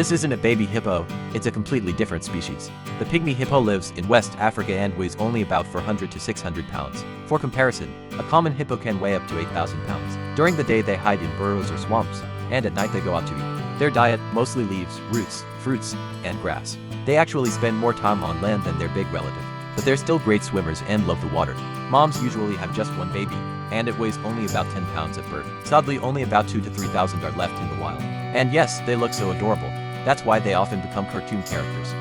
This isn't a baby hippo, it's a completely different species. The pygmy hippo lives in West Africa and weighs only about 400 to 600 pounds. For comparison, a common hippo can weigh up to 8,000 pounds. During the day they hide in burrows or swamps, and at night they go out to eat. Their diet, mostly leaves, roots, fruits, and grass. They actually spend more time on land than their big relative, but they're still great swimmers and love the water. Moms usually have just one baby, and it weighs only about 10 pounds at birth. Sadly, only about 2 to 3,000 are left in the wild. And yes, they look so adorable. That's why they often become cartoon characters.